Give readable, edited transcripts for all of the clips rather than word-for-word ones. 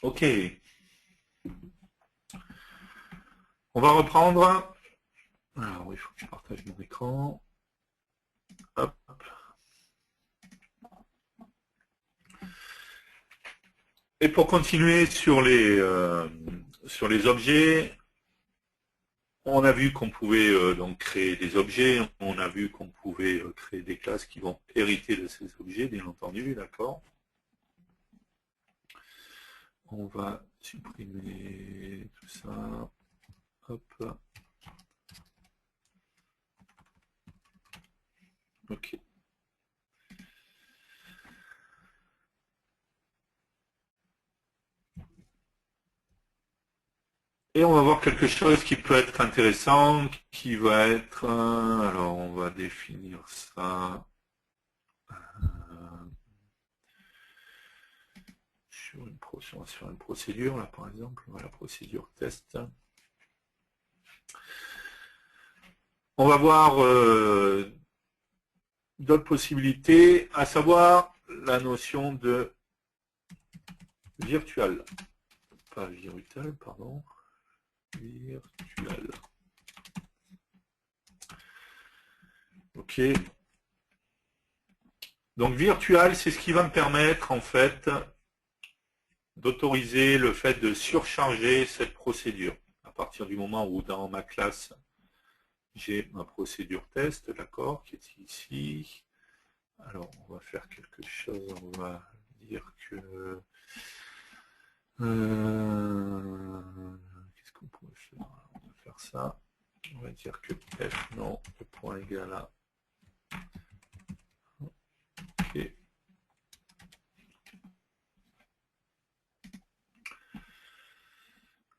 Ok. On va reprendre. Alors, il faut que je partage mon écran. Hop. Et pour continuer sur les objets, on a vu qu'on pouvait donc créer des objets, on a vu qu'on pouvait créer des classes qui vont hériter de ces objets, bien entendu, d'accord. On va supprimer tout ça. Hop. Ok. Et on va voir quelque chose qui peut être intéressant, qui va être... alors, on va définir ça sur une procédure, là, par exemple. Voilà, procédure test. On va voir d'autres possibilités, à savoir la notion de virtual. Pas virtual, pardon. Virtual. Ok. Donc virtual, c'est ce qui va me permettre en fait d'autoriser le fait de surcharger cette procédure. À partir du moment où dans ma classe, j'ai ma procédure test, d'accord, qui est ici. Alors, on va faire quelque chose, on va dire que... qu'est-ce qu'on pourrait faire? On va faire ça. On va dire que f, non, le point égal à... Ok.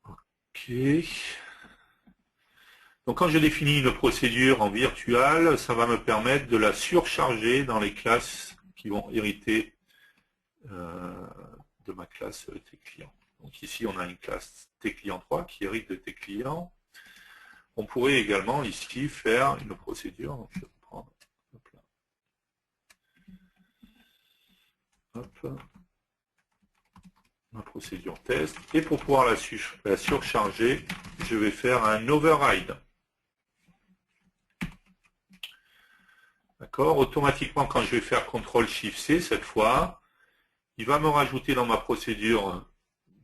Ok. Donc quand je définis une procédure en virtual, ça va me permettre de la surcharger dans les classes qui vont hériter de ma classe T-client. Donc ici, on a une classe T-client3 qui hérite de T-client. On pourrait également ici faire une procédure. Donc je vais prendre hop là. Hop, ma procédure test. Et pour pouvoir la surcharger, je vais faire un override. D'accord. Automatiquement, quand je vais faire CTRL-SHIFT-C cette fois, il va me rajouter dans ma procédure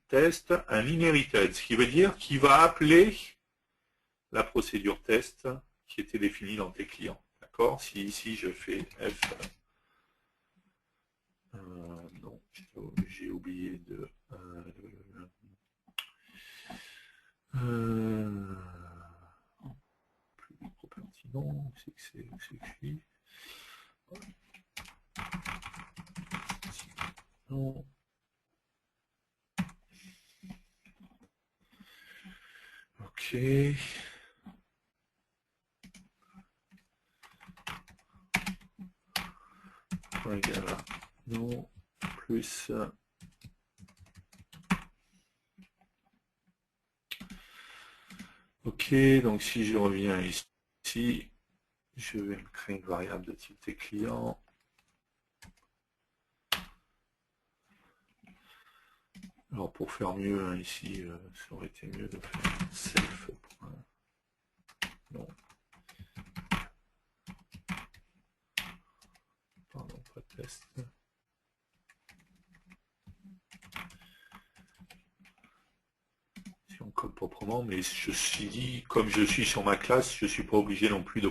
test un inherited, ce qui veut dire qu'il va appeler la procédure test qui était définie dans tes clients. D'accord. Si ici je fais F, non, j'ai oublié de plus trop pertinent, c'est que c'est écrit. Non. Ok. Voilà. Non. Plus. Ok. Donc si je reviens ici, je vais me créer une variable de type des clients. Alors pour faire mieux, hein, ici, ça aurait été mieux de faire self. Non. Pardon, pas test. Si on code proprement, mais je suis dit, comme je suis sur ma classe, je ne suis pas obligé non plus de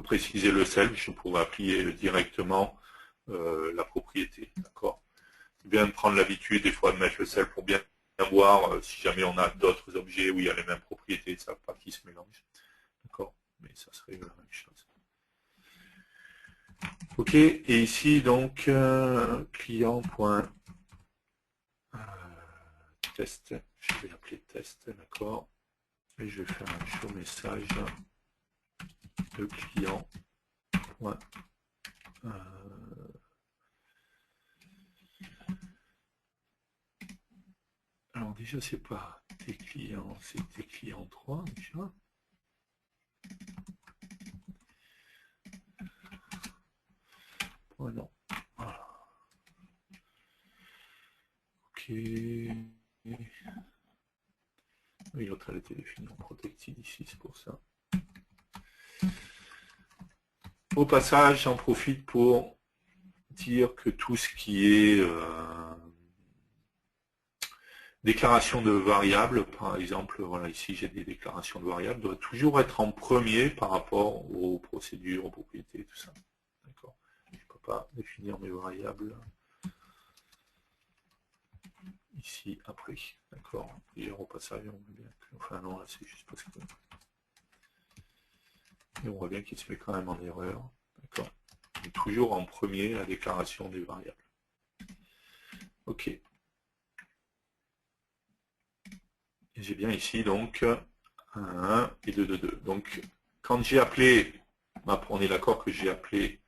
préciser le self. Je pourrais appliquer directement la propriété. D'accord. Bien de prendre l'habitude des fois de mettre le self pour bien voir si jamais on a d'autres objets où il y a les mêmes propriétés, ça ne pas qui se mélangent. D'accord. Mais ça serait la même chose. Ok, et ici donc client.test, je vais l'appeler test, d'accord. Et je vais faire un show message de client. Alors déjà c'est pas tes clients, c'est tes clients 3 déjà. Oh non. Voilà. Ok. Oui, l'autre elle était définie en protected ici, c'est pour ça. Au passage, j'en profite pour dire que tout ce qui est déclaration de variables, par exemple, voilà, ici j'ai des déclarations de variables, doit toujours être en premier par rapport aux procédures, aux propriétés, tout ça. D'accord. Je ne peux pas définir mes variables ici après. D'accord. D'ailleurs, au passage, on voit bien que. Enfin non, là c'est juste parce que. Et on voit bien qu'il se met quand même en erreur. D'accord. Toujours en premier la déclaration des variables. Ok. J'ai bien ici donc 1 et 2, 2, 2. Donc quand j'ai appelé, on est d'accord que j'ai appelé,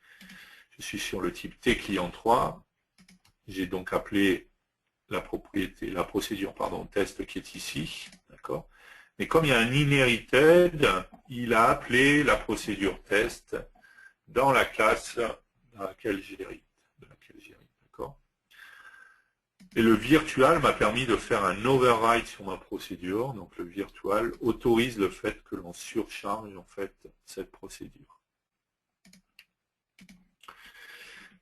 je suis sur le type T client 3, j'ai donc appelé la propriété, la procédure pardon, test qui est ici, d'accord. Mais comme il y a un inherited, il a appelé la procédure test dans la classe dans laquelle j'hérite, d'accord. Et le virtual m'a permis de faire un override sur ma procédure. Donc le virtual autorise le fait que l'on surcharge en fait cette procédure.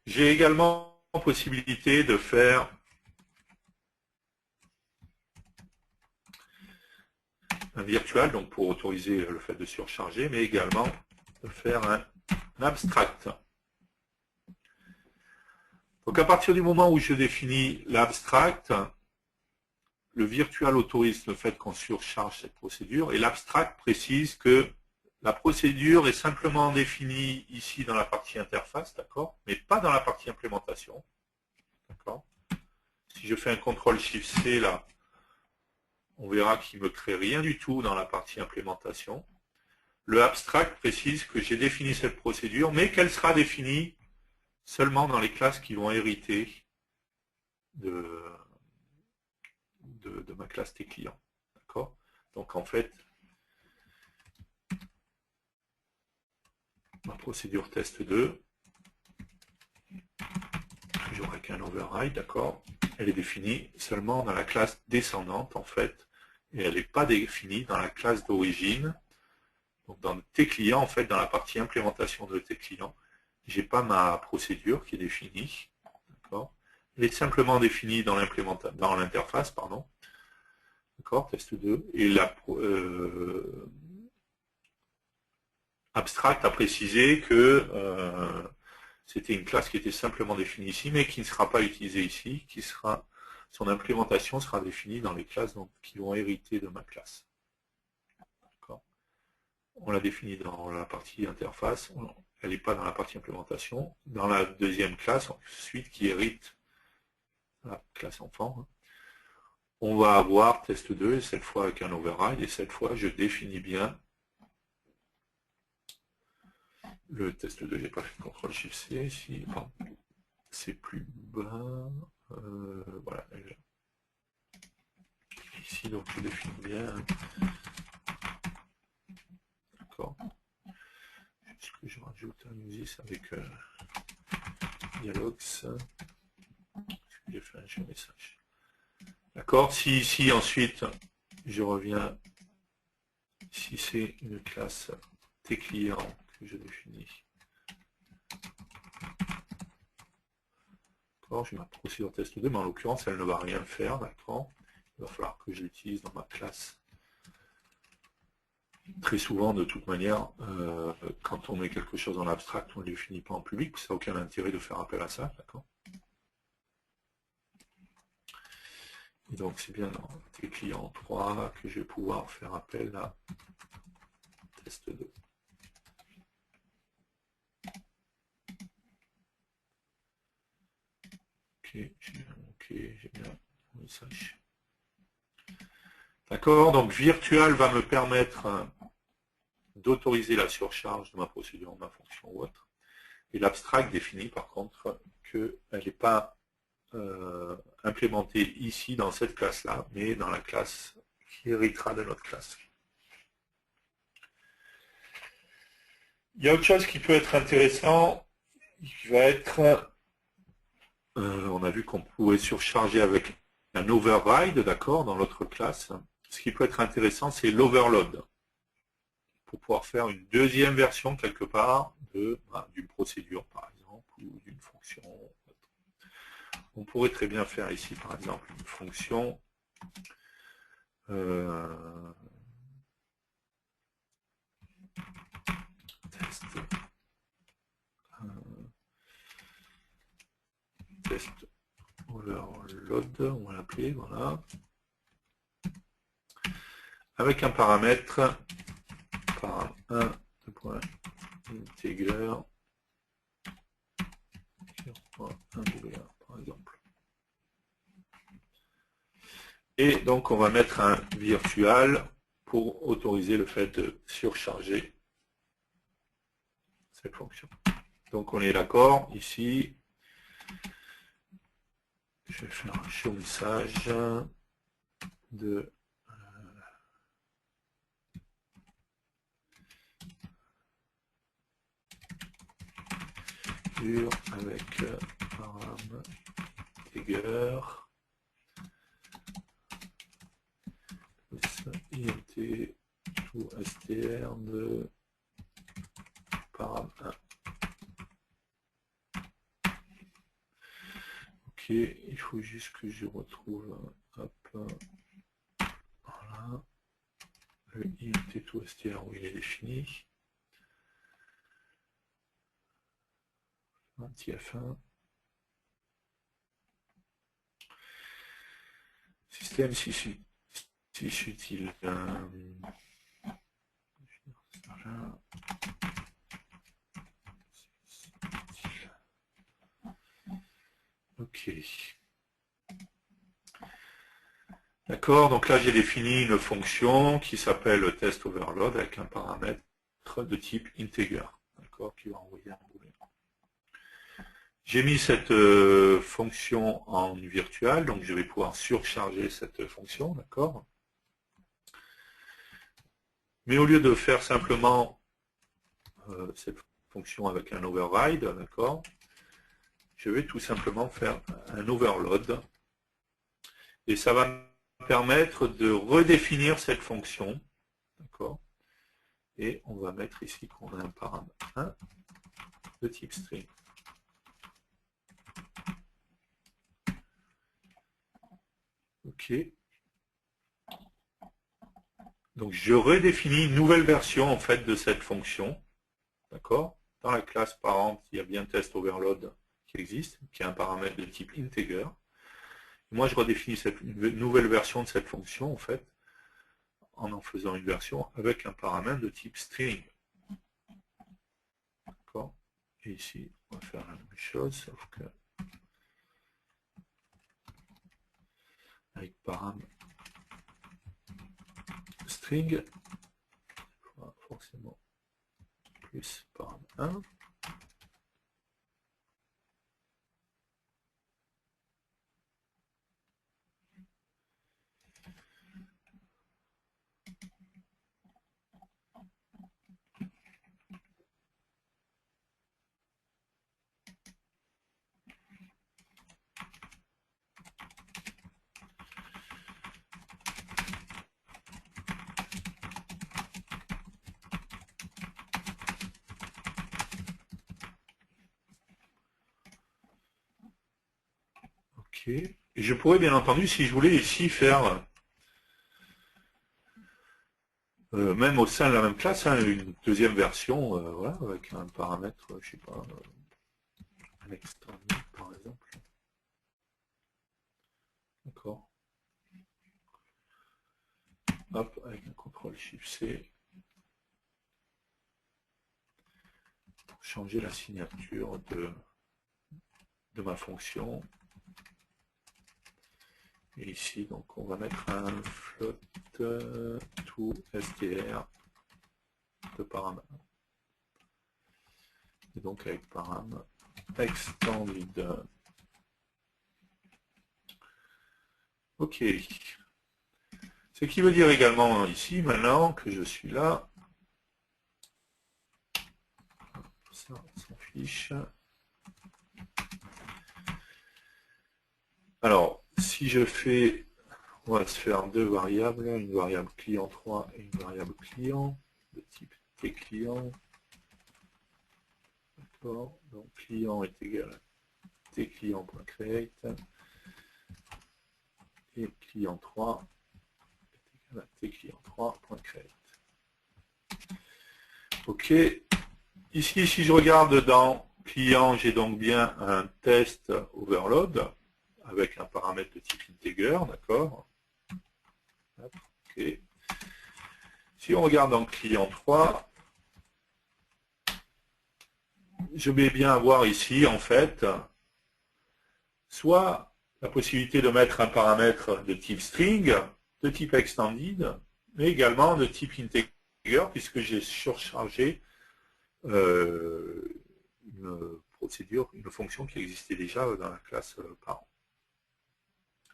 J'ai également la possibilité de faire un virtual, donc pour autoriser le fait de surcharger, mais également de faire un abstract. Donc à partir du moment où je définis l'abstract, le virtual autorise le fait qu'on surcharge cette procédure et l'abstract précise que la procédure est simplement définie ici dans la partie interface, d'accord, mais pas dans la partie implémentation. D'accord. Si je fais un CTRL-SHIFT-C là, on verra qu'il ne me crée rien du tout dans la partie implémentation. Le abstract précise que j'ai défini cette procédure, mais qu'elle sera définie seulement dans les classes qui vont hériter de ma classe T client. D'accord. Donc en fait, ma procédure test 2, toujours avec un override, d'accord, elle est définie seulement dans la classe descendante en fait, et elle n'est pas définie dans la classe d'origine. Donc dans T client, en fait, dans la partie implémentation de T client, j'ai pas ma procédure qui est définie, d'accord. Elle est simplement définie dans l'interface, pardon. D'accord, test 2, et la abstract a précisé que c'était une classe qui était simplement définie ici, mais qui ne sera pas utilisée ici, son implémentation sera définie dans les classes qui vont hériter de ma classe. On l'a définie dans la partie interface, elle n'est pas dans la partie implémentation. Dans la deuxième classe, suite qui hérite la classe enfant, on va avoir test 2, cette fois avec un override, et cette fois je définis bien le test 2, j'ai pas fait CTRL-SHIFT-C ici, c'est plus bas, voilà, ici donc je définis bien, d'accord, est-ce que je rajoute un usis avec dialogues, j'ai fait un jeu message, d'accord, si ici ensuite je reviens, si c'est une classe T client que je définis, j'ai ma procédure test 2, mais en l'occurrence, elle ne va rien faire, d'accord. Il va falloir que je l'utilise dans ma classe. Très souvent, de toute manière, quand on met quelque chose en abstract, on ne le définit pas en public, ça n'a aucun intérêt de faire appel à ça, d'accord. Et donc, c'est bien dans T client 3 que je vais pouvoir faire appel à test 2. Ok, j'ai bien le message. D'accord, donc Virtual va me permettre d'autoriser la surcharge de ma procédure, de ma fonction ou autre. Et l'abstract définit par contre qu'elle n'est pas implémentée ici dans cette classe-là, mais dans la classe qui héritera de notre classe. Il y a autre chose qui peut être intéressant, qui va être, on a vu qu'on pouvait surcharger avec un override, d'accord, dans l'autre classe. Ce qui peut être intéressant, c'est l'overload, pour pouvoir faire une deuxième version quelque part d'une procédure, par exemple, ou d'une fonction. On pourrait très bien faire ici, par exemple, une fonction test overload, on va l'appeler, voilà, avec un paramètre param1 integer un booléen, par exemple. Et donc on va mettre un virtual pour autoriser le fait de surcharger cette fonction. Donc on est d'accord ici. Je vais faire un show message de avec param integer int to str de param1. Ok, il faut juste que je retrouve, hop, voilà, le int to str où il est défini. Un petit F1. Système si utile. Ok. D'accord, donc là j'ai défini une fonction qui s'appelle test overload avec un paramètre de type integer, d'accord, qui va envoyer un booléen. J'ai mis cette fonction en virtual, donc je vais pouvoir surcharger cette fonction, d'accord. Mais au lieu de faire simplement cette fonction avec un override, d'accord, je vais tout simplement faire un overload. Et ça va me permettre de redéfinir cette fonction, d'accord. Et on va mettre ici qu'on a un paramètre 1 de type string. Ok. Donc je redéfinis une nouvelle version en fait de cette fonction. D'accord. Dans la classe parent, il y a bien test overload qui existe, qui est un paramètre de type integer. Et moi je redéfinis cette nouvelle version de cette fonction en fait, en faisant une version avec un paramètre de type string. D'accord. Et ici, on va faire la même chose, sauf que avec param string, forcément plus param 1. Ok. Et je pourrais bien entendu, si je voulais ici faire, même au sein de la même classe, hein, une deuxième version, voilà, avec un paramètre, je sais pas, un extend par exemple. D'accord. Hop, avec un CTRL-SHIFT-C. Pour changer la signature de ma fonction. Et ici, donc, on va mettre un float to str de param. Et donc, avec param extended. Ok. Ce qui veut dire également ici, maintenant que je suis là, ça s'en fiche. Alors, si je fais, on va se faire deux variables, une variable client 3 et une variable client, de type tclient. D'accord, donc client est égal à tclient.create et client 3 est égal à tclient3.create. Ok, ici si je regarde dans client, j'ai donc bien un test overload avec un paramètre de type integer, d'accord. Ok. Si on regarde dans client 3, je vais bien avoir ici en fait soit la possibilité de mettre un paramètre de type string, de type extended, mais également de type integer, puisque j'ai surchargé une procédure, une fonction qui existait déjà dans la classe parent.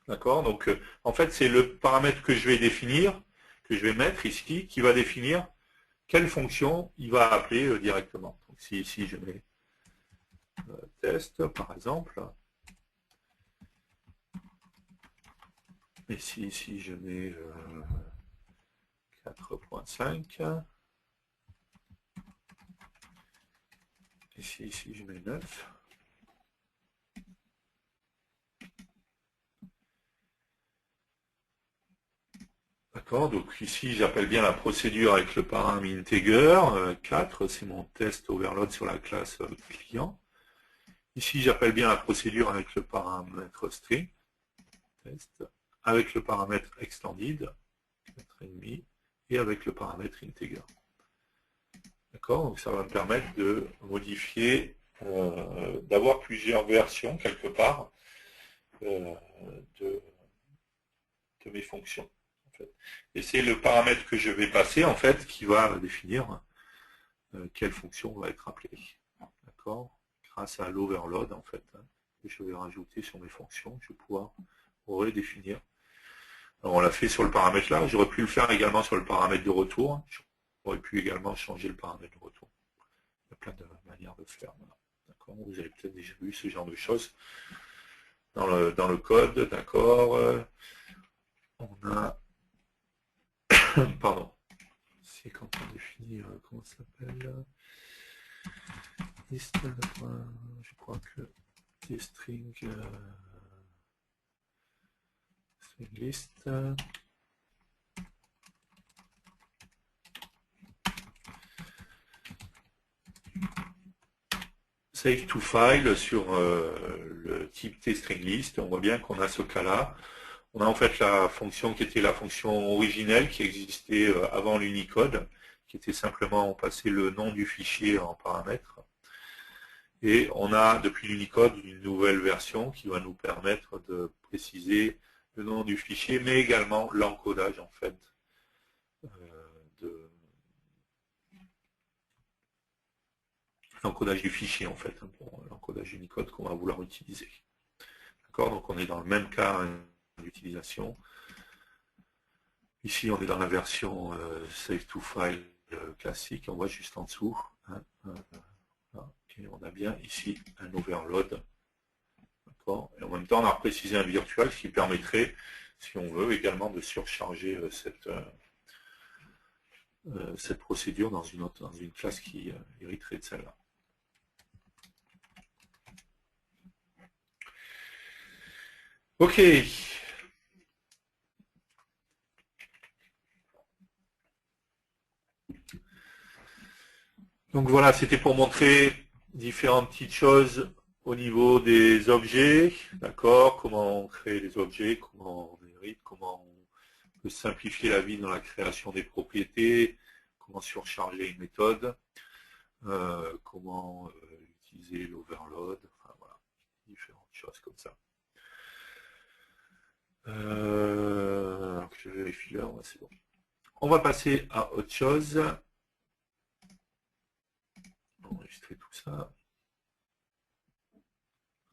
D'accord? Donc, en fait, c'est le paramètre que je vais définir, que je vais mettre ici, qui va définir quelle fonction il va appeler directement. Donc, si ici je mets test, par exemple, et si ici je mets 4.5, et si ici je mets 9, d'accord, donc ici j'appelle bien la procédure avec le paramètre integer, 4, c'est mon test overload sur la classe client. Ici j'appelle bien la procédure avec le paramètre string, test, avec le paramètre extended, 4,5, et avec le paramètre integer. D'accord, donc ça va me permettre de modifier, d'avoir plusieurs versions quelque part de mes fonctions. En fait. Et c'est le paramètre que je vais passer en fait qui va définir quelle fonction va être appelée. D'accord, grâce à l'overload en fait, que je vais rajouter sur mes fonctions, je vais pouvoir redéfinir. Alors, on l'a fait sur le paramètre là, j'aurais pu le faire également sur le paramètre de retour, j'aurais pu également changer le paramètre de retour. Il y a plein de manières de faire. D'accord, vous avez peut-être déjà vu ce genre de choses dans le code, d'accord. On a, pardon, c'est quand on définit, comment ça s'appelle, list, je crois que des string list. Save to file sur le type tstring list, on voit bien qu'on a ce cas-là. On a en fait la fonction qui était la fonction originelle qui existait avant l'Unicode, qui était simplement passer le nom du fichier en paramètre. Et on a depuis l'Unicode une nouvelle version qui va nous permettre de préciser le nom du fichier, mais également l'encodage en fait l'encodage du fichier en fait, pour l'encodage Unicode qu'on va vouloir utiliser. D'accord, donc on est dans le même cas d'utilisation. Ici on est dans la version save to file classique, on voit juste en dessous. Hein, et on a bien ici un overload. Et en même temps, on a précisé un virtual qui permettrait, si on veut, également de surcharger cette procédure dans une classe qui hériterait de celle-là. Ok. Donc voilà, c'était pour montrer différentes petites choses au niveau des objets, d'accord, comment on crée les objets, comment on hérite, comment on peut simplifier la vie dans la création des propriétés, comment surcharger une méthode, comment utiliser l'overload, enfin voilà, différentes choses comme ça. Je vérifie l'heure, c'est bon. On va passer à autre chose. Enregistrer tout ça.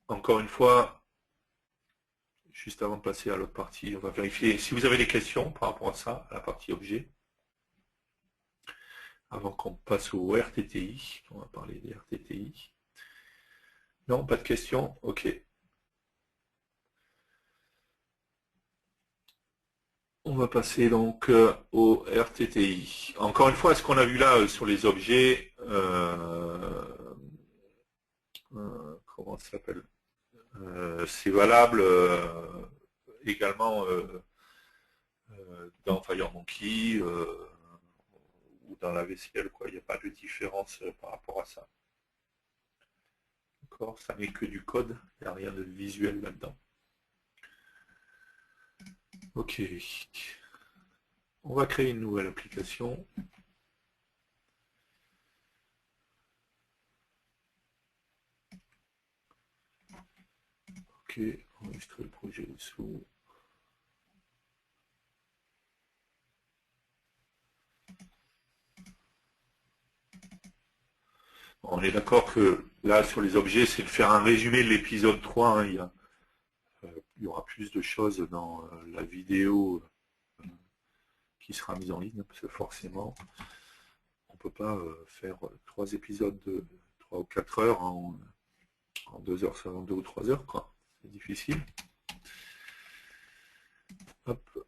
Encore une fois, juste avant de passer à l'autre partie, on va vérifier si vous avez des questions par rapport à ça, à la partie objet. Avant qu'on passe au RTTI, on va parler des RTTI. Non, pas de questions. Ok. On va passer donc au RTTI. Encore une fois, ce qu'on a vu là sur les objets, comment ça s'appelle, c'est valable également dans FireMonkey ou dans la VCL, quoi. Il n'y a pas de différence par rapport à ça. D'accord, ça n'est que du code, il n'y a rien de visuel là-dedans. Ok. On va créer une nouvelle application. Ok, enregistrer le projet dessous. On est d'accord que là, sur les objets, c'est de faire un résumé de l'épisode 3. Hein, il y aura plus de choses dans la vidéo qui sera mise en ligne, parce que forcément, on ne peut pas faire 3 épisodes de 3 ou 4 heures en 2 heures, 2 ou 3 heures, quoi. C'est difficile. Hop.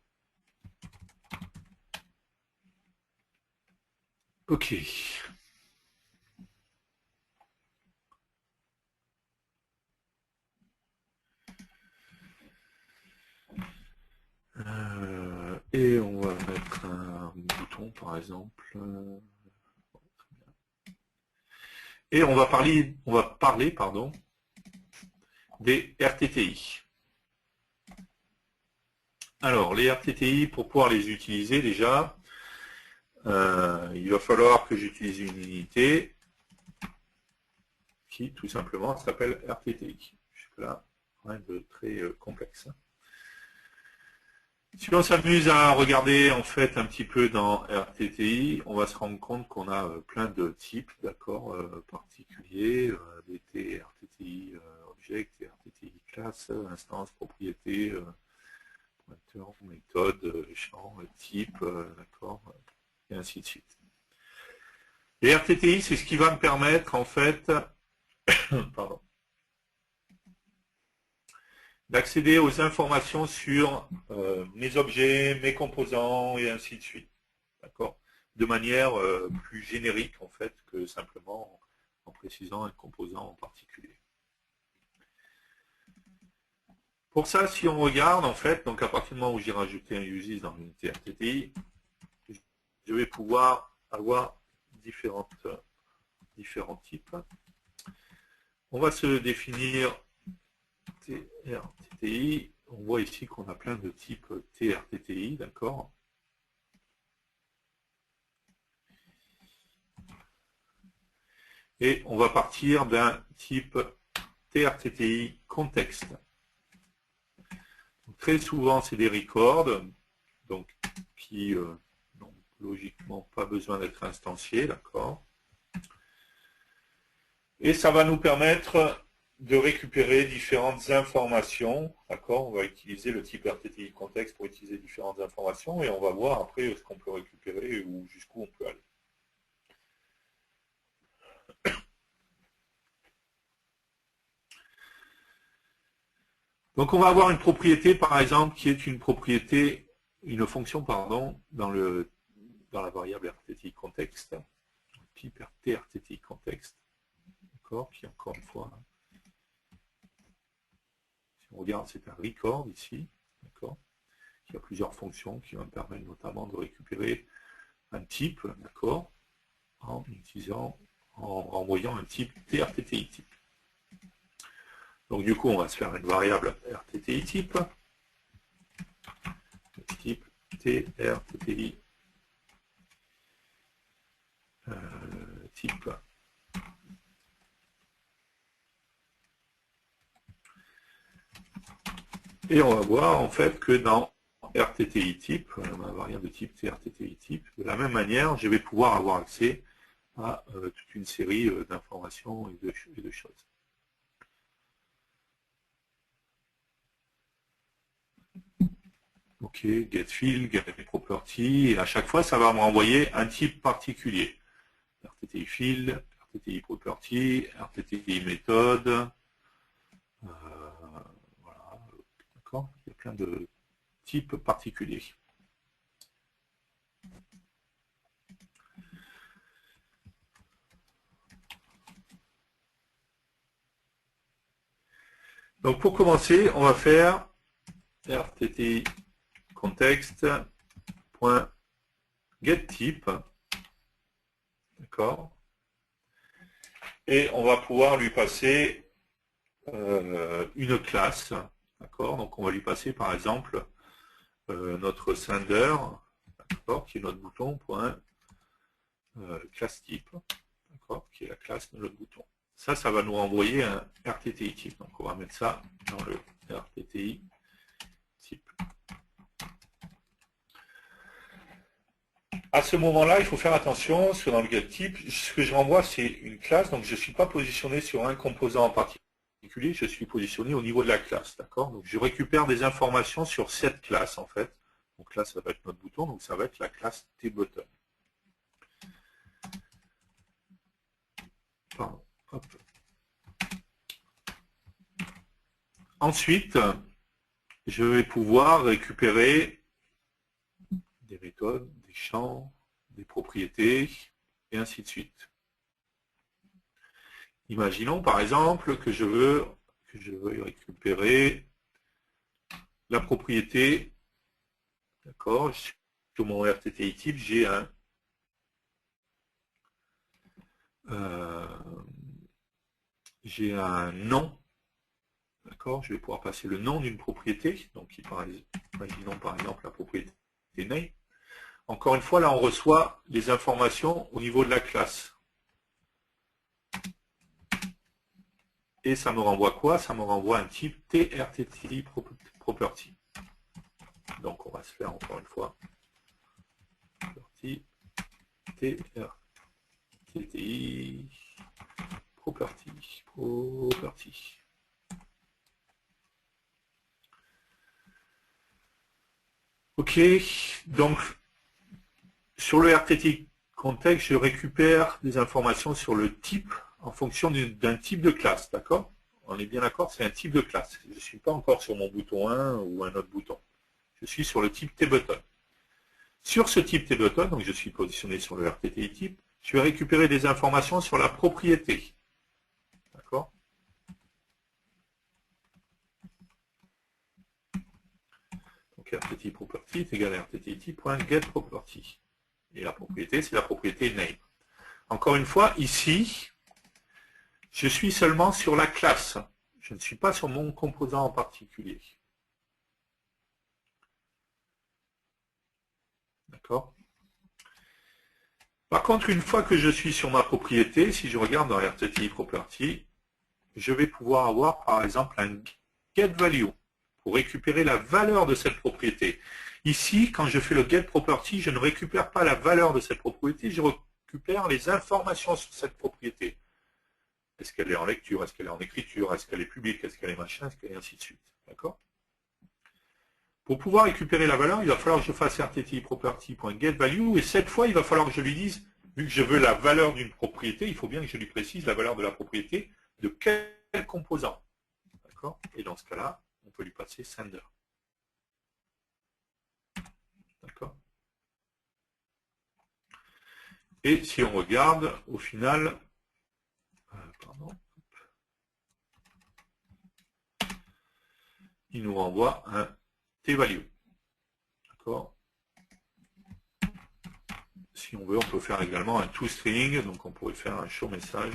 Ok. Et on va mettre un bouton, par exemple. Et on va parler, pardon, des RTTI. Alors, les RTTI, pour pouvoir les utiliser déjà, il va falloir que j'utilise une unité qui, tout simplement, s'appelle RTTI. Jusque-là, rien de très complexe. Si on s'amuse à regarder en fait un petit peu dans RTTI, on va se rendre compte qu'on a plein de types, d'accord, particuliers, des TRTTI object, RTTI classe, instance, propriété, pointeur, méthode, champ, type, d'accord, et ainsi de suite. Les RTTI, c'est ce qui va me permettre en fait, pardon, d'accéder aux informations sur mes objets, mes composants et ainsi de suite. D'accord, de manière plus générique en fait que simplement en précisant un composant en particulier. Pour ça, si on regarde en fait, donc à partir du moment où j'ai rajouté un uses dans l'unité RTTI, je vais pouvoir avoir différents types. On va se définir TRTTI. On voit ici qu'on a plein de types TRTTI, d'accord. Et on va partir d'un type TRTTI contexte. Donc, très souvent, c'est des records, donc qui n'ont logiquement pas besoin d'être instanciés, d'accord. Et ça va nous permettre de récupérer différentes informations, d'accord. On va utiliser le type RTTI contexte pour utiliser différentes informations et on va voir après ce qu'on peut récupérer ou jusqu'où on peut aller. Donc on va avoir une propriété, par exemple, qui est une propriété, une fonction, pardon, dans la variable RTTI contexte, type RTTI contexte, d'accord, qui encore une fois, si on regarde, c'est un record ici, d'accord, qui a plusieurs fonctions qui vont me permettre notamment de récupérer un type, d'accord, en renvoyant un type TRTTI type. Donc du coup, on va se faire une variable RTTI type, type TRTTI type. Et on va voir en fait que dans RTTI type, ma variable de type TRTTI type, de la même manière, je vais pouvoir avoir accès à toute une série d'informations et de choses. Ok, getField, getProperty, et à chaque fois, ça va me renvoyer un type particulier. RTTI field, RTTI property, RTTI méthode, voilà, d'accord. Il y a plein de types particuliers. Donc pour commencer, on va faire RTTI context.getType. D'accord. Et on va pouvoir lui passer une classe. D'accord. Donc on va lui passer par exemple notre sender, d'accord, qui est notre bouton, classe type, d'accord, qui est la classe de notre bouton. Ça va nous renvoyer un RTTI type. Donc on va mettre ça dans le RTTI type. À ce moment-là, il faut faire attention, parce que dans le getType, ce que je renvoie, c'est une classe, donc je ne suis pas positionné sur un composant en particulier, je suis positionné au niveau de la classe, d'accord? Donc je récupère des informations sur cette classe, en fait. Donc là, ça va être notre bouton, donc ça va être la classe tButton. Pardon. Hop. Ensuite, je vais pouvoir récupérer des méthodes, des champs, des propriétés, et ainsi de suite. Imaginons par exemple que je veux récupérer la propriété, d'accord, sur mon RTTI type, j'ai un nom, d'accord, je vais pouvoir passer le nom d'une propriété, donc imaginons par exemple la propriété name. Encore une fois, là on reçoit les informations au niveau de la classe. Et ça me renvoie quoi? Ça me renvoie un type TRTTI property. Donc on va se faire encore une fois property TRTTI property. Ok, donc sur le RTTI context, je récupère des informations sur le type en fonction d'un type de classe, d'accord? On est bien d'accord, c'est un type de classe. Je ne suis pas encore sur mon bouton 1 ou un autre bouton. Je suis sur le type tButton. Sur ce type tButton, donc je suis positionné sur le RTTI type, je vais récupérer des informations sur la propriété. D'accord? Donc RTTI property est égal à RTTI type.getProperty. Et la propriété, c'est la propriété name. Encore une fois, ici, je suis seulement sur la classe. Je ne suis pas sur mon composant en particulier. D'accord? Par contre, une fois que je suis sur ma propriété, si je regarde dans RTTI Property, je vais pouvoir avoir, par exemple, un getValue pour récupérer la valeur de cette propriété. Ici, quand je fais le getProperty, je ne récupère pas la valeur de cette propriété, je récupère les informations sur cette propriété. Est-ce qu'elle est en lecture? Est-ce qu'elle est en écriture? Est-ce qu'elle est publique? Est-ce qu'elle est machin? Est-ce qu'elle est ainsi de suite? D'accord? Pour pouvoir récupérer la valeur, il va falloir que je fasse RTTI property.getValue et cette fois, il va falloir que je lui dise, vu que je veux la valeur d'une propriété, il faut bien que je lui précise la valeur de la propriété de quel composant. D'accord? Et dans ce cas-là, on peut lui passer sender. D'accord? Et si on regarde, au final, il nous renvoie un tValue. D'accord? Si on veut, on peut faire également un toString, donc on pourrait faire un showMessage.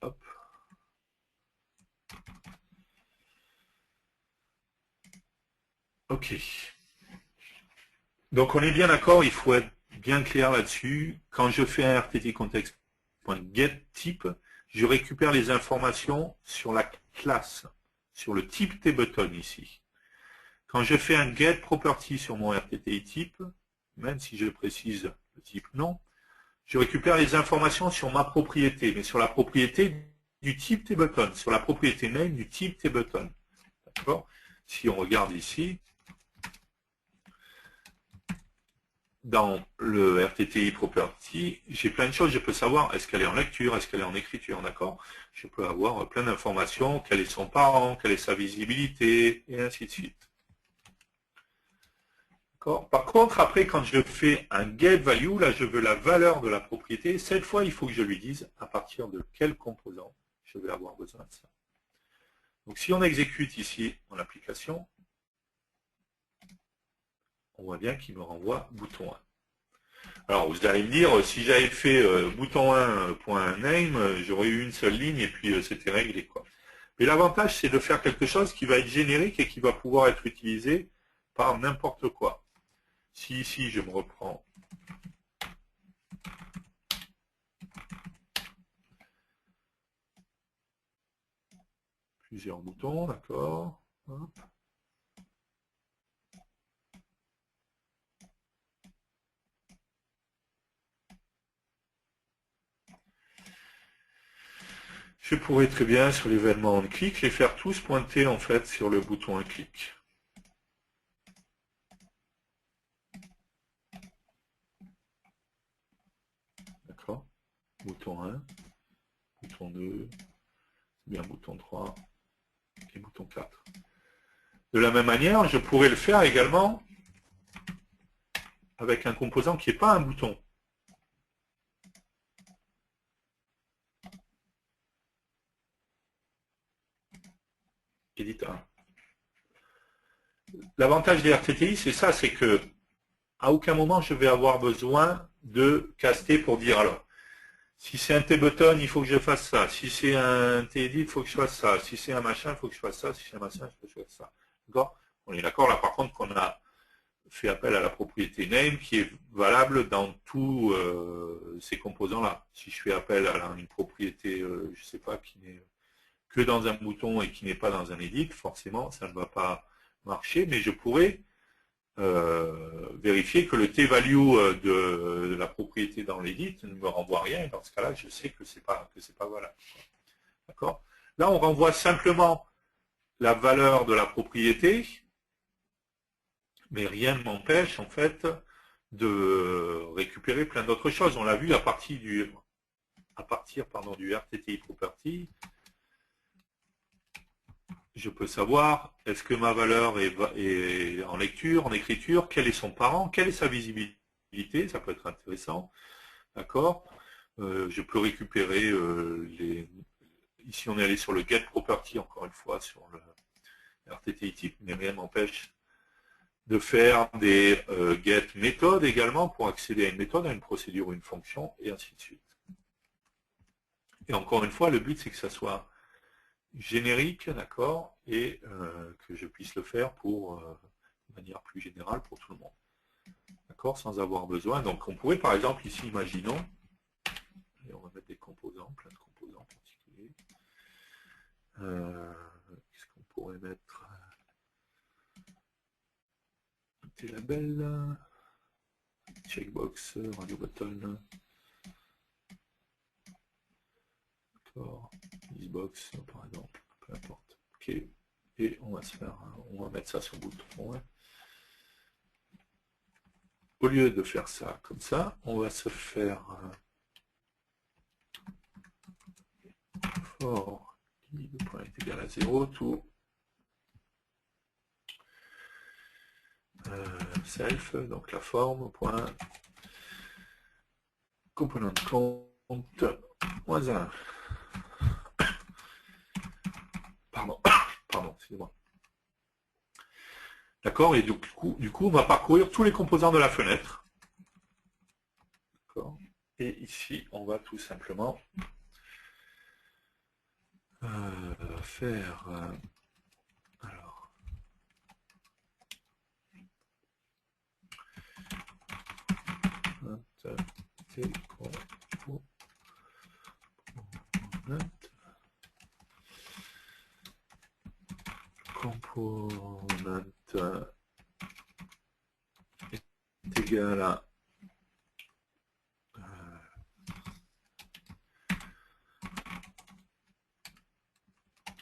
Hop. Ok. Donc on est bien d'accord, il faut être bien clair là-dessus. Quand je fais un RTT context.getType, je récupère les informations sur la classe, sur le type tButton ici. Quand je fais un getProperty sur mon RTTI type, même si je précise le type non, je récupère les informations sur ma propriété, mais sur la propriété du type tButton, sur la propriété name du type tButton. D'accord? Si on regarde ici, dans le RTTI Property, j'ai plein de choses. Je peux savoir est-ce qu'elle est en lecture, est-ce qu'elle est en écriture, d'accord? Je peux avoir plein d'informations, quel est son parent, quelle est sa visibilité, et ainsi de suite. Par contre, après, quand je fais un getValue, là, je veux la valeur de la propriété. Cette fois, il faut que je lui dise à partir de quel composant je vais avoir besoin de ça. Donc si on exécute ici mon application, on voit bien qu'il me renvoie bouton 1. Alors vous allez me dire, si j'avais fait bouton 1.name, j'aurais eu une seule ligne et puis c'était réglé, quoi. Mais l'avantage, c'est de faire quelque chose qui va être générique et qui va pouvoir être utilisé par n'importe quoi. Si ici je me reprends plusieurs boutons, d'accord. Je pourrais très bien, sur l'événement onClick, les faire tous pointer en fait sur le bouton onClick. D'accord. Bouton 1, bouton 2, bien bouton 3 et bouton 4. De la même manière, je pourrais le faire également avec un composant qui n'est pas un bouton. Edit 1. L'avantage des RTTI, c'est ça, c'est que à aucun moment je vais avoir besoin de caster pour dire alors, si c'est un T-button, il faut que je fasse ça. Si c'est un T-edit, il faut que je fasse ça. Si c'est un machin, il faut que je fasse ça. Si c'est un machin, il faut que je fasse ça. D'accord? On est d'accord là par contre qu'on a fait appel à la propriété name qui est valable dans tous ces composants-là. Si je fais appel à une propriété, je ne sais pas, qui n'est que dans un bouton et qui n'est pas dans un edit, forcément, ça ne va pas marcher, mais je pourrais vérifier que le t-value de la propriété dans l'edit ne me renvoie rien, et dans ce cas-là, je sais que c'est pas valable. D'accord? Là, on renvoie simplement la valeur de la propriété, mais rien ne m'empêche, en fait, de récupérer plein d'autres choses. On l'a vu à partir du RTTI Property. Je peux savoir, est-ce que ma valeur est en lecture, en écriture, quel est son parent, quelle est sa visibilité, ça peut être intéressant, d'accord. Je peux récupérer ici on est allé sur le get property, encore une fois, sur le RTTI type, mais rien m'empêche de faire des get méthodes également pour accéder à une méthode, à une procédure, une fonction, et ainsi de suite. Et encore une fois, le but c'est que ça soit générique, d'accord, et que je puisse le faire pour, de manière plus générale pour tout le monde. D'accord, sans avoir besoin. Donc on pourrait par exemple ici, imaginons, et on va mettre des composants, plein de composants particuliers. Qu'est-ce qu'on pourrait mettre? Des labels, checkbox, radio button, d'accord, listbox par exemple, peu importe. Ok, et on va mettre ça sur le bouton. Ouais. Au lieu de faire ça comme ça, on va se faire for i de point est égal à 0, tout self, donc la forme, point component compte, moins 1. Pardon, excusez-moi. D'accord, et du coup, on va parcourir tous les composants de la fenêtre. D'accord. Et ici, on va tout simplement faire... alors... component est égal à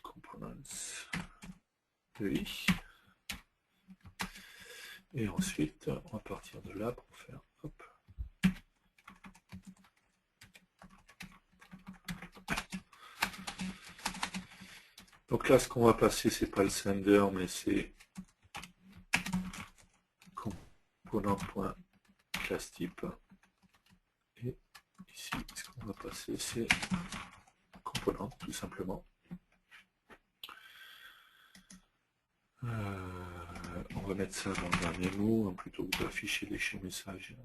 components de i. Et ensuite, on va partir de là pour faire hop. Donc là, ce qu'on va passer, c'est pas le sender, mais c'est component.classType. Et ici, ce qu'on va passer, c'est correspondantes, tout simplement. On va mettre ça dans un mémo, plutôt que d'afficher les champs messages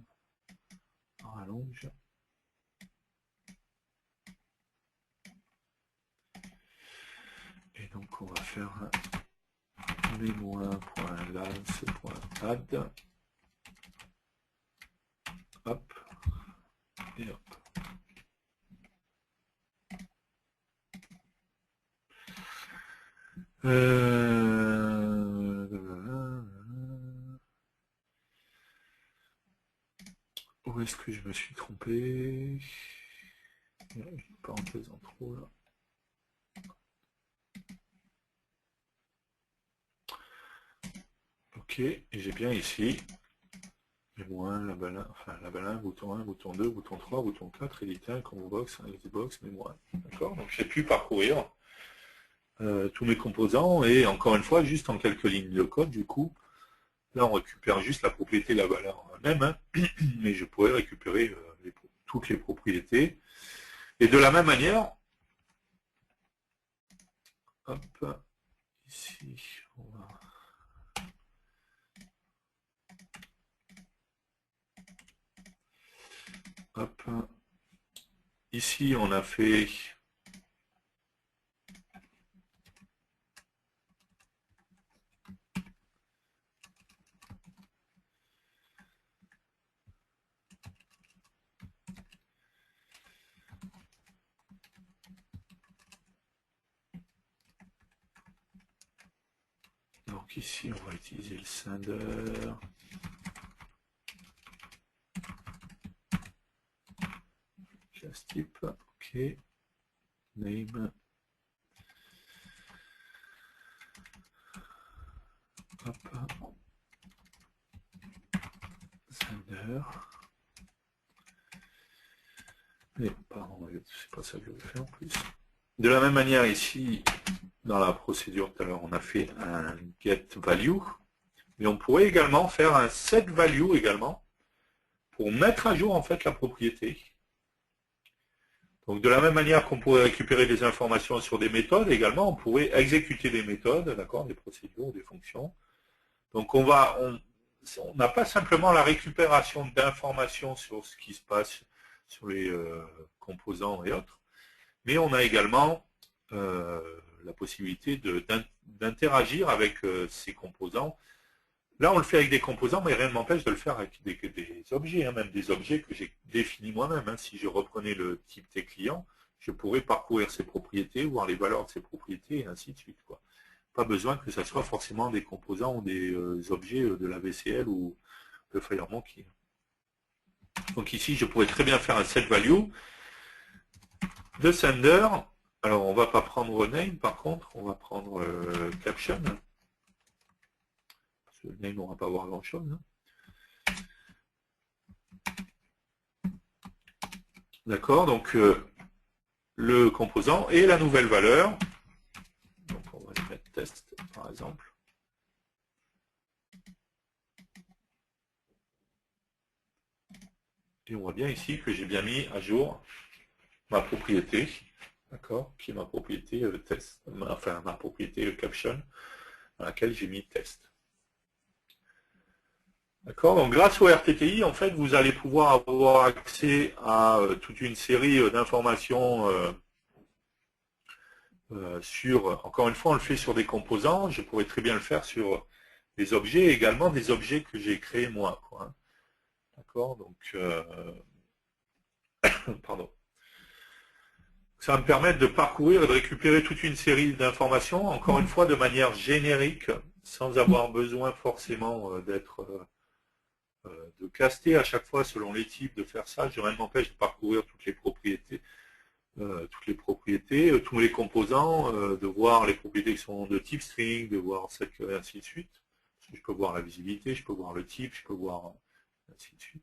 en rallonge. Et donc on va faire mémo1.lance.add. Hop. Et hop. Où est-ce que je me suis trompé? Une parenthèse en trop là. Ok, et j'ai bien ici mémo1, la 1, bouton 1, bouton 2, bouton 3, bouton 4, éditer, combo box, box, mémo1. D'accord, donc j'ai pu parcourir tous mes composants et encore une fois, juste en quelques lignes de code, du coup, là on récupère juste la propriété de la valeur même, hein, mais je pourrais récupérer toutes les propriétés. Et de la même manière, hop, ici, on va... Hop, ici on a fait... Donc ici on va utiliser le sender. Class type, ok. Name. Hop. Sender. Et pardon, c'est pas ça que je veux faire en plus. De la même manière ici, dans la procédure tout à l'heure, on a fait un get value, mais on pourrait également faire un set value également pour mettre à jour en fait la propriété. Donc de la même manière qu'on pourrait récupérer des informations sur des méthodes, également on pourrait exécuter des méthodes, d'accord, des procédures, des fonctions. Donc on n'a pas simplement la récupération d'informations sur ce qui se passe sur les composants et autres, mais on a également la possibilité d'interagir avec ces composants. Là, on le fait avec des composants, mais rien ne m'empêche de le faire avec des objets, hein, même des objets que j'ai définis moi-même. Hein. Si je reprenais le type T client, je pourrais parcourir ses propriétés, voir les valeurs de ses propriétés, et ainsi de suite, quoi. Pas besoin que ce soit forcément des composants ou des objets de la VCL ou de FireMonkey. Donc ici, je pourrais très bien faire un set value de sender. Alors, on ne va pas prendre name, par contre, on va prendre caption. Parce que le name, on ne va pas voir grand-chose. Hein. D'accord, donc le composant et la nouvelle valeur. Donc, on va mettre test, par exemple. Et on voit bien ici que j'ai bien mis à jour ma propriété, d'accord, qui est ma propriété test, enfin ma propriété caption, dans laquelle j'ai mis test. D'accord, donc grâce au RTTI, en fait, vous allez pouvoir avoir accès à toute une série d'informations sur, encore une fois, on le fait sur des composants, je pourrais très bien le faire sur des objets, également des objets que j'ai créés moi, quoi. Hein. D'accord, donc, pardon. Ça va me permettre de parcourir et de récupérer toute une série d'informations, encore une fois, de manière générique, sans avoir besoin forcément d'être de caster à chaque fois selon les types, de faire ça. Je rien ne m'empêche de parcourir toutes les propriétés, tous les composants, de voir les propriétés qui sont de type string, de voir celles que, ainsi de suite. Je peux voir la visibilité, je peux voir le type, je peux voir ainsi de suite.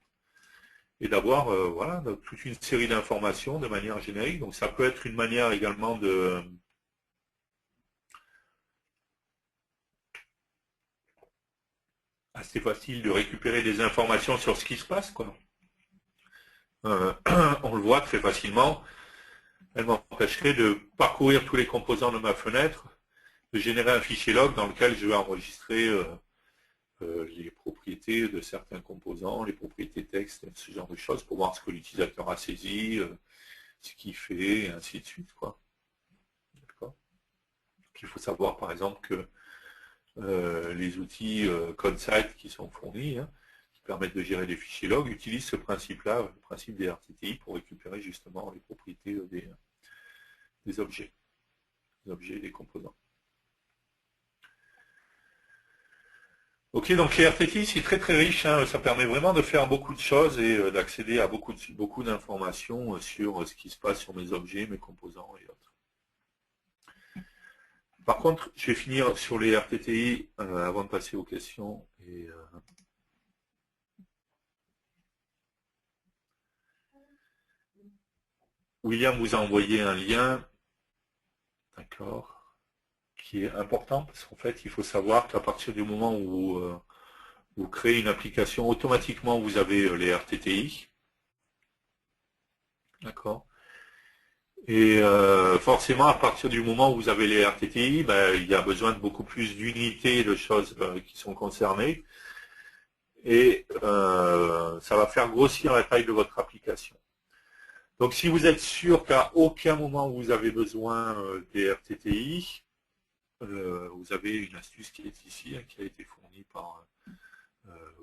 Et d'avoir voilà, toute une série d'informations de manière générique. Donc ça peut être une manière également de assez facile de récupérer des informations sur ce qui se passe, quoi. On le voit très facilement. elle m'empêcherait de parcourir tous les composants de ma fenêtre, de générer un fichier log dans lequel je vais enregistrer les propriétés de certains composants, les propriétés texte, ce genre de choses, pour voir ce que l'utilisateur a saisi, ce qu'il fait, et ainsi de suite, quoi. D'accord. Il faut savoir, par exemple, que les outils CodeSight qui sont fournis, hein, qui permettent de gérer des fichiers log, utilisent ce principe-là, le principe des RTTI, pour récupérer justement les propriétés des objets, et des composants. Ok, donc les RTTI, c'est très très riche, hein, ça permet vraiment de faire beaucoup de choses et d'accéder à beaucoup d'informations sur ce qui se passe sur mes objets, mes composants et autres. Par contre, je vais finir sur les RTTI avant de passer aux questions. William vous a envoyé un lien, d'accord, qui est important, parce qu'en fait, il faut savoir qu'à partir du moment où vous créez une application, automatiquement, vous avez les RTTI, d'accord. Et forcément, à partir du moment où vous avez les RTTI, ben, il y a besoin de beaucoup plus d'unités de choses qui sont concernées. Et ça va faire grossir la taille de votre application. Donc si vous êtes sûr qu'à aucun moment vous avez besoin des RTTI, vous avez une astuce qui est ici, hein, qui a été fournie par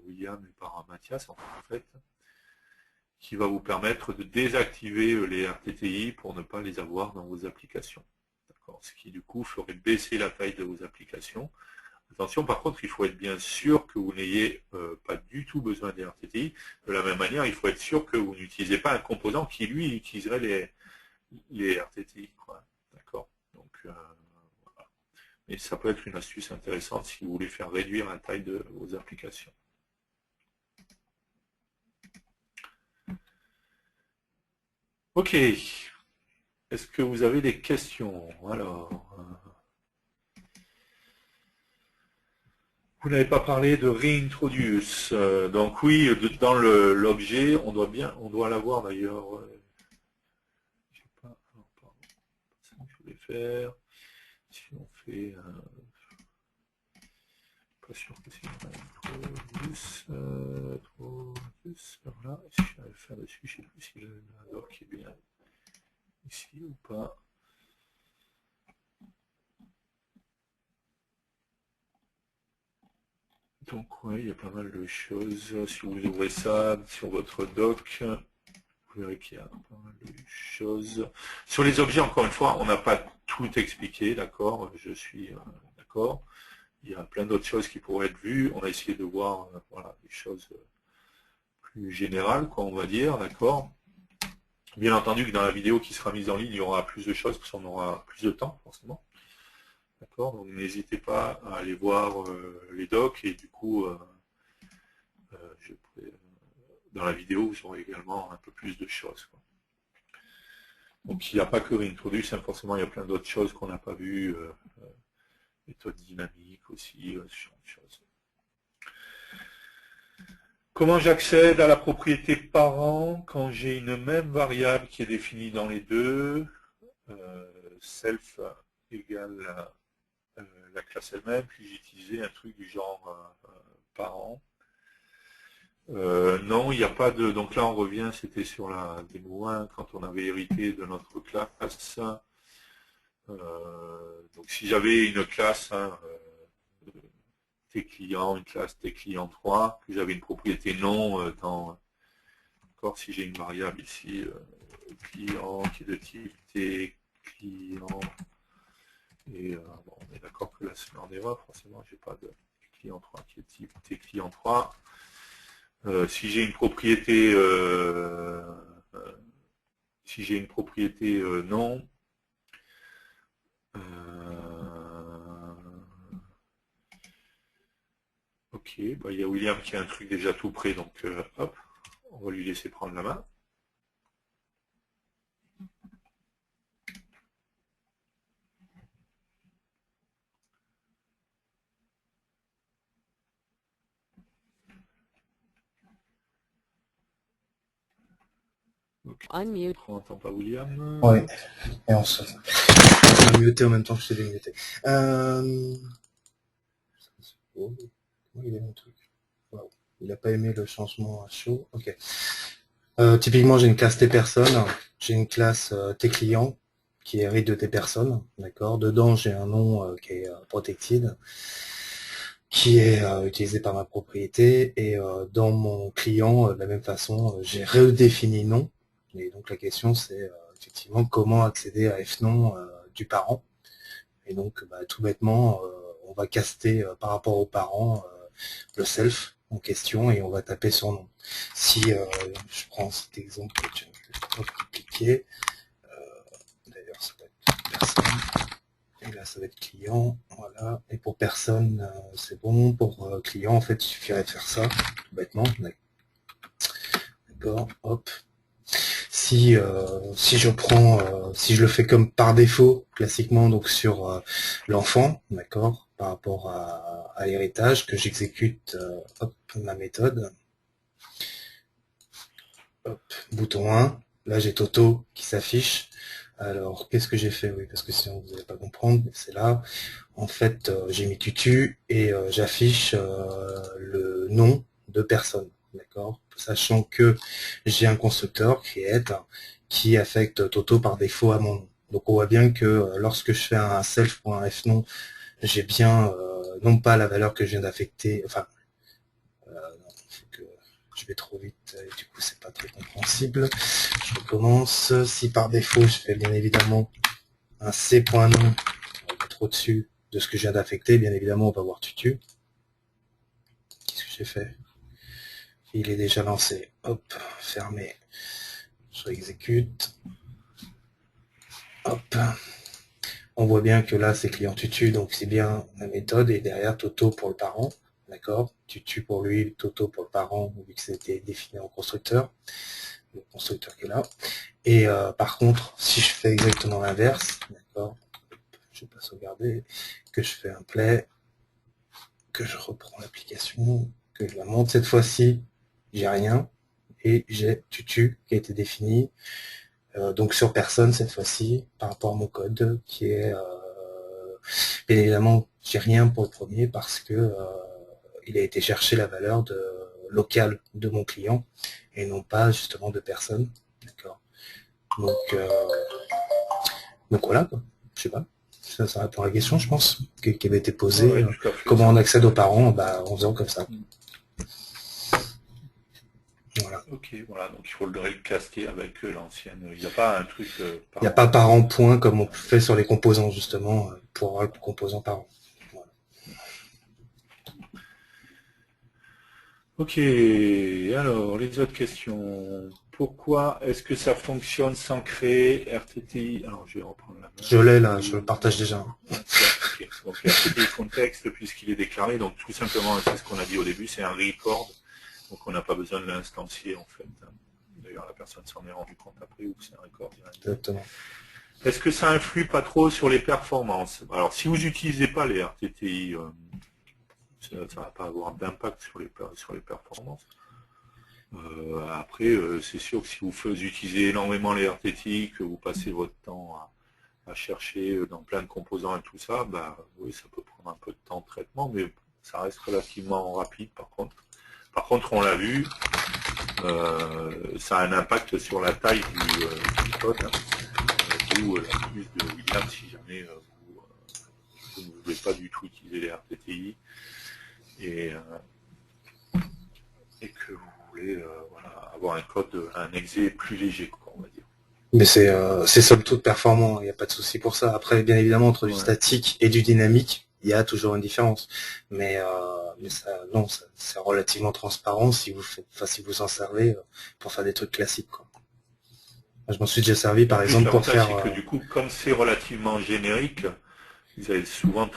William et par Mathias en fait, qui va vous permettre de désactiver les RTTI pour ne pas les avoir dans vos applications. Ce qui du coup ferait baisser la taille de vos applications. Attention, par contre, il faut être bien sûr que vous n'ayez pas du tout besoin des RTTI. De la même manière, il faut être sûr que vous n'utilisez pas un composant qui, lui, utiliserait les RTTI. D'accord. Donc, voilà. Mais ça peut être une astuce intéressante si vous voulez faire réduire la taille de vos applications. Ok. Est-ce que vous avez des questions? Alors, vous n'avez pas parlé de reintroduce. Donc oui, dans l'objet, on doit l'avoir d'ailleurs. Je sais pas, ça que je voulais faire. Si on fait, pas sûr que c'est introduce, voilà. Si je vais faire dessus, je ne sais plus si la doc est bien ici ou pas. Donc oui, il y a pas mal de choses. Si vous ouvrez ça sur votre doc, vous verrez qu'il y a pas mal de choses. Sur les objets, encore une fois, on n'a pas tout expliqué, d'accord. Je suis d'accord. Il y a plein d'autres choses qui pourraient être vues. On a essayé de voir voilà, des choses plus générales, quoi, on va dire, d'accord. Bien entendu que dans la vidéo qui sera mise en ligne, il y aura plus de choses, parce qu'on aura plus de temps, forcément. D'accord. Donc n'hésitez pas à aller voir les docs, et du coup, dans la vidéo, vous aurez également un peu plus de choses, quoi. Donc il n'y a pas que Reintroduce, hein, forcément il y a plein d'autres choses qu'on n'a pas vues, méthode dynamique aussi, ce genre de choses. Comment j'accède à la propriété parent quand j'ai une même variable qui est définie dans les deux, self égale la classe elle-même, puis j'ai utilisé un truc du genre parent. Non, il n'y a pas de... Donc là, on revient, c'était sur la démo 1, quand on avait hérité de notre classe. Donc si j'avais une classe, hein, T-client, une classe T-client 3, que j'avais une propriété non dans... Encore si j'ai une variable ici, client qui est de type T-client, et bon, on est d'accord que là c'est en erreur, forcément j'ai pas de client 3 qui est type T-client 3. Si j'ai une propriété non, ok, bah, il y a William qui a un truc déjà tout prêt, donc hop, on va lui laisser prendre la main. Ok. On n'entend pas William. Ouais. Et on se m'a muté en même temps que je t'ai démuté. Oh, comment il est mon truc? Wow. Il n'a pas aimé le changement à chaud. Ok. Typiquement, j'ai une classe T personnes, j'ai une classe T client qui hérite de T personnes, d'accord. Dedans, j'ai un nom qui est protected, qui est utilisé par ma propriété, et dans mon client, de la même façon, j'ai redéfini nom. Et donc la question, c'est effectivement comment accéder à fnom du parent. Et donc, tout bêtement, on va caster par rapport aux parents le self en question et on va taper son nom. Si je prends cet exemple que je vais cliquer, d'ailleurs ça va être personne, et là ça va être client, voilà, et pour personne c'est bon, pour client en fait il suffirait de faire ça, tout bêtement, d'accord, hop. Si je prends, si je le fais comme par défaut, classiquement, donc sur l'enfant, d'accord, par rapport à l'héritage, que j'exécute hop, ma méthode, hop, bouton 1, là j'ai Toto qui s'affiche. Alors, qu'est-ce que j'ai fait? Oui, parce que sinon vous n'allez pas comprendre, c'est là. En fait, j'ai mis tutu et j'affiche le nom de personne, d'accord? Sachant que j'ai un constructeur, create, qui affecte Toto par défaut à mon nom. Donc on voit bien que lorsque je fais un self.fnom, j'ai bien non pas la valeur que je viens d'affecter, enfin, non, faut que je vais trop vite et du coup c'est pas très compréhensible. Je recommence. Si par défaut je fais bien évidemment un c.nom, on va mettre au-dessus de ce que je viens d'affecter, bien évidemment on va voir tutu. Qu'est-ce que j'ai fait? Il est déjà lancé. Hop, fermé. Je réexécute. Hop. On voit bien que là, c'est client tutu, donc c'est bien la méthode. Et derrière, Toto pour le parent. D'accord? Tutu pour lui, Toto pour le parent, vu que c'était défini en constructeur. Le constructeur qui est là. Et par contre, si je fais exactement l'inverse, d'accord? Je vais pas sauvegarder. Que je fais un play. Que je reprends l'application. Que je la monte. Cette fois-ci, j'ai rien. Et j'ai tutu qui a été défini. Donc sur personne cette fois-ci, par rapport à mon code, qui est bien évidemment, j'ai rien pour le premier parce que il a été chercher la valeur locale de mon client et non pas justement de personne. D'accord. Donc voilà quoi. Je sais pas. Ça répond à la question, je pense, qui avait été posée. Ouais, tout à fait, Comment ça on répond accède à aux la parents? question. En faisant comme ça. Voilà. Ok, voilà, donc il faut le caster avec l'ancienne. Il n'y a pas un truc Il n'y a parent pas parent point. point comme on fait sur les composants justement pour avoir le composant parent. Voilà. Ok, alors les autres questions. Pourquoi est-ce que ça fonctionne sans créer RTTI? Alors je vais reprendre la main. Je l'ai là, je le partage déjà. Ok, donc RTTI contexte puisqu'il est déclaré, donc tout simplement, c'est ce qu'on a dit au début, c'est un record, donc on n'a pas besoin de l'instancier en fait. D'ailleurs la personne s'en est rendu compte après ou c'est un record direct. Exactement. Est-ce que ça influe pas trop sur les performances? Alors si vous n'utilisez pas les RTTI, ça ne va pas avoir d'impact sur les performances. Après, c'est sûr que si vous utilisez énormément les RTTI, que vous passez votre temps à chercher dans plein de composants et tout ça, bah oui, ça peut prendre un peu de temps de traitement, mais ça reste relativement rapide par contre. Par contre, on l'a vu, ça a un impact sur la taille du code, hein, d'où la plus de William si jamais vous ne voulez pas du tout utiliser les RTTI et que vous voulez voilà, avoir un code, un exé plus léger, quoi, on va dire. Mais c'est somme toute performant, il n'y a pas de souci pour ça. Après, bien évidemment, entre du Ouais. statique et du dynamique, il y a toujours une différence. Mais ça, non, c'est relativement transparent si vous faites, enfin, si vous en servez pour faire des trucs classiques, quoi. Je m'en suis déjà servi, Et en par plus, exemple, pour l'avantage, faire. c'est que du coup, comme c'est relativement générique, vous avez souvent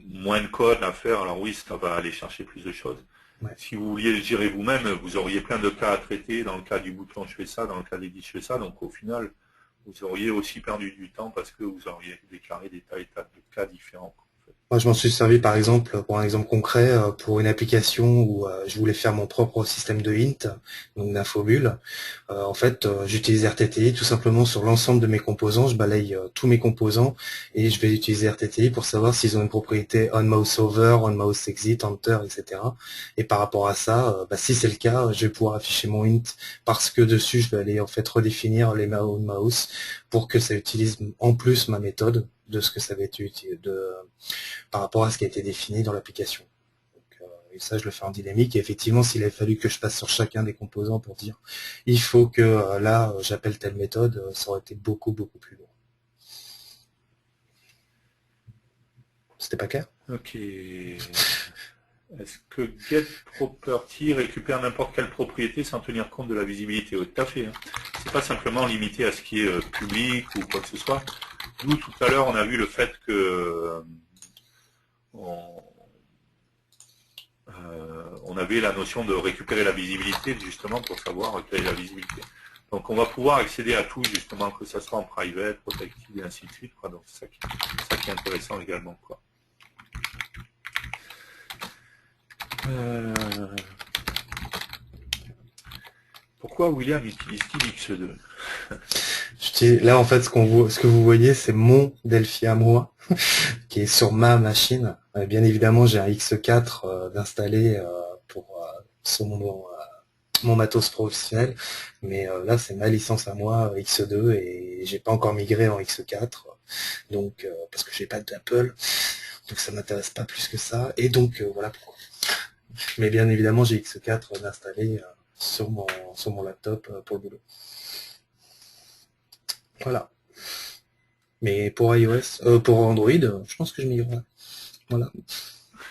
moins de code à faire. Alors oui, ça va aller chercher plus de choses. Ouais. Si vous vouliez le gérer vous-même, vous auriez plein de cas à traiter. Dans le cas du bouton, je fais ça. Dans le cas d'Edith, je fais ça. Donc au final, vous auriez aussi perdu du temps parce que vous auriez déclaré des tas et tas de cas différents. En Moi, je m'en suis servi par exemple, pour un exemple concret, pour une application où je voulais faire mon propre système de int, donc d'infobulle. En fait, j'utilise RTTI tout simplement sur l'ensemble de mes composants. Je balaye tous mes composants et je vais utiliser RTTI pour savoir s'ils ont une propriété onMouseOver, onMouseExit, enter, etc. Et par rapport à ça, si c'est le cas, je vais pouvoir afficher mon int parce que dessus, je vais aller en fait redéfinir les onMouse pour que ça utilise en plus ma méthode de ce que ça va être utilisé par rapport à ce qui a été défini dans l'application. Et ça, je le fais en dynamique. Et effectivement, s'il avait fallu que je passe sur chacun des composants pour dire il faut que là, j'appelle telle méthode, ça aurait été beaucoup, beaucoup plus lourd. C'était pas clair? Ok. Est-ce que getProperty récupère n'importe quelle propriété sans tenir compte de la visibilité? Oui, tout à fait. Hein. C'est pas simplement limité à ce qui est public ou quoi que ce soit. Nous, tout à l'heure, on a vu le fait que on avait la notion de récupérer la visibilité justement pour savoir quelle est la visibilité. Donc on va pouvoir accéder à tout justement, que ça soit en private, protected et ainsi de suite. Quoi. Donc c'est ça qui est intéressant également. Quoi. Pourquoi William utilise-t-il X2? Là, en fait, ce que vous voyez, c'est mon Delphi à moi, qui est sur ma machine. Bien évidemment, j'ai un X4 d'installer sur mon matos professionnel, mais là, c'est ma licence à moi, X2, et j'ai pas encore migré en X4, donc parce que j'ai pas d'Apple, donc ça m'intéresse pas plus que ça, et donc voilà pourquoi. Mais bien évidemment, j'ai X4 d'installer sur mon laptop pour le boulot. Voilà. Mais pour iOS, pour Android, je pense que je migrerai. Voilà.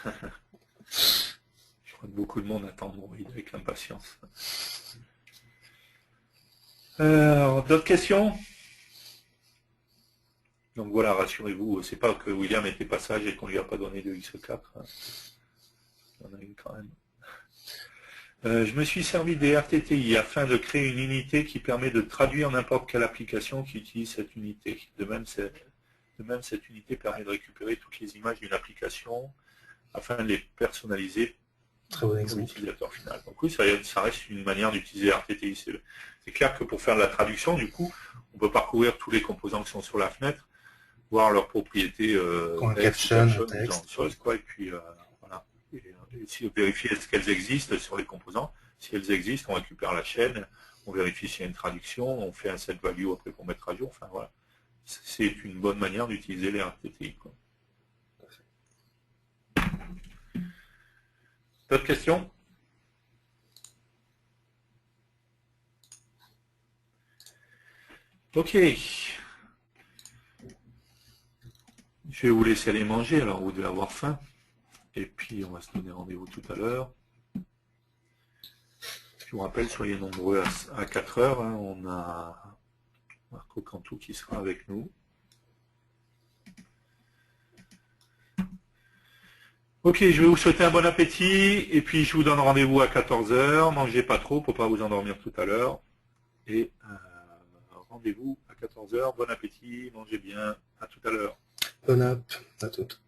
Je crois que beaucoup de monde attend Android avec impatience. D'autres questions? Donc voilà, rassurez-vous, c'est pas que William était pas sage et qu'on lui a pas donné de X4. Hein. Il y en a une quand même. Je me suis servi des RTTI afin de créer une unité qui permet de traduire n'importe quelle application qui utilise cette unité. De même, cette unité permet de récupérer toutes les images d'une application afin de les personnaliser Très bon pour exemple. l'utilisateur final. Donc oui, ça reste une manière d'utiliser RTTI. C'est clair que pour faire de la traduction, du coup, on peut parcourir tous les composants qui sont sur la fenêtre, voir leurs propriétés caption, ou ce texte. genre de choses, quoi, et puis voilà. Et vérifier est-ce qu'elles existent sur les composants. Si elles existent, on récupère la chaîne, on vérifie s'il y a une traduction, on fait un set value après pour mettre à jour. Enfin voilà. C'est une bonne manière d'utiliser les RTTI. Quoi. D'autres questions? Ok. Je vais vous laisser aller manger, alors vous devez avoir faim. Et puis on va se donner rendez-vous tout à l'heure. Je vous rappelle, soyez nombreux à 4 heures. Hein. On a Marco Cantou qui sera avec nous. Ok, je vais vous souhaiter un bon appétit. Et puis je vous donne rendez-vous à 14 heures. Mangez pas trop pour ne pas vous endormir tout à l'heure. Et rendez-vous à 14 heures. Bon appétit, mangez bien. À tout à l'heure. Bon app à toutes.